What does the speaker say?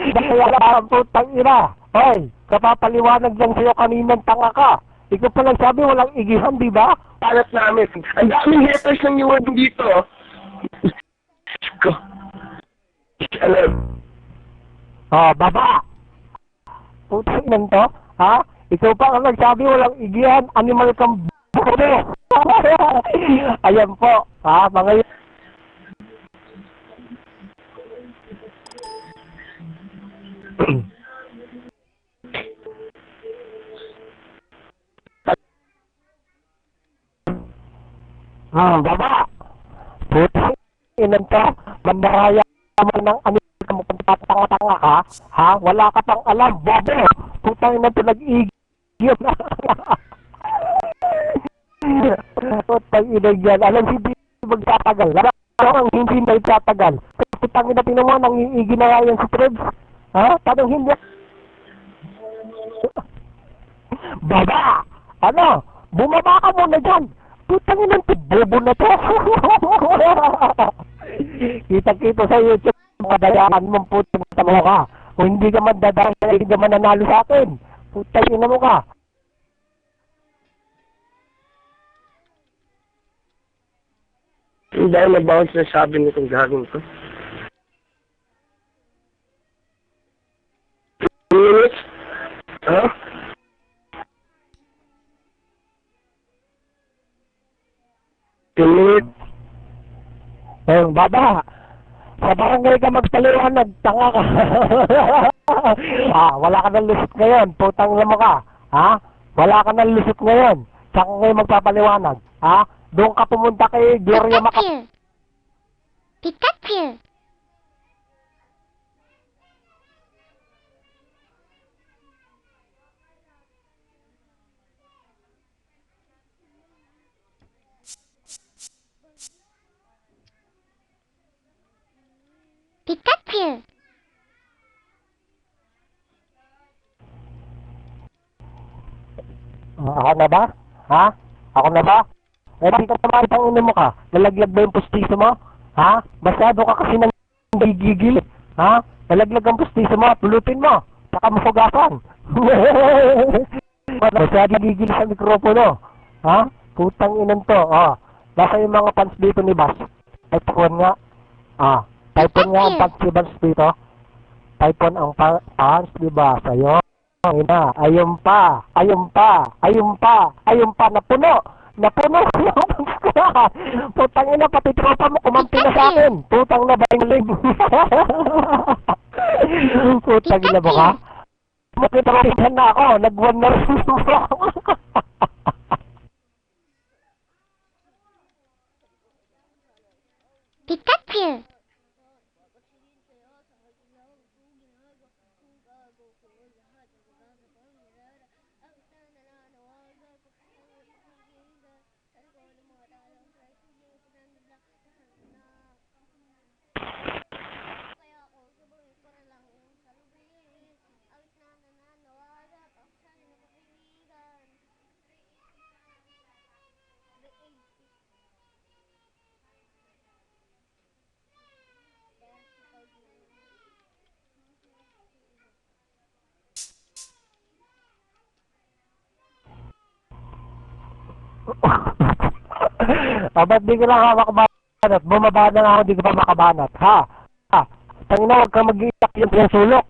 Kaya lang putang ina. Hoy, kapapaliwanag lang sa'yo kaninang tanga ka. Ikaw pa lang sabi walang igihan, di ba? Palat namin. Ang daming haters ng Yuan dito. Ko. Alam. Oh, baba. Putang ina to, ha? Ikaw pa ang nagsabi walang igihan, animal kang b***o. Ayan po, ha? Mga baba. Putang ina to, mandaraya naman ng animal kang magpapatanga-tanga ka, ha? Wala ka pang alam, bobo. Putang ina to, nag-igihan. Putang ina yan. Alam, hindi magtatagal. Alam ang hindi magtatagal. Putang ina, tinan mo, nangiigi na nga yan si Trebs. Ha? Tanong hindi. Baba! Ano? Bumaba ka muna dyan. Putang ina, bobo na to. Kita-kita sa YouTube, mga dayaan mong putang ina mo ka. Kung hindi ka mandadaya, hindi ka mananalo sa akin. Putang ina mo ka. Dahil mag-bounce na sabi nitong gagawin ko. 2 minutes? Ha? Baba, sa barangay ka magpaliwanag, tanga ka. Wala ka ng lusot ngayon, putang ina mo ka. Ha? Wala ka ng lusot ngayon. Saan ka ngayon magpapaliwanag? Ha? Doon ka pumunta kay Gloria Pikachu! Pikachu! Pikachu! Ako na ba? Ha? Ako na ba? Hindi ka naman itang ino mo ka. Nalaglag ba yung pustiso mo? Ha? Masyado ka kasi nang gigigil. Ha? Nalaglag ang pustiso mo. Pulutin mo. Saka mafugasan. Masyado gigil sa mikropono. Ha? Putang inan to. Nasa yung mga pants dito ni Bash. Type 1 nga. Type 1 nga ang pants ni Bash dito. Type 1 ang pants ni Bash. Ayun pa, napuno putang ina, pati tropa mo kumampi na sa akin, putang na bangling. Putang ina mo ka, makitropihan na ako, nag-1 na rin. Pikachu! Ba't di ko lang makabanat? Bumaba na nga ako, di ko pa makabanat. Ha? Tangina, huwag kang mag-iiyak yung sulok.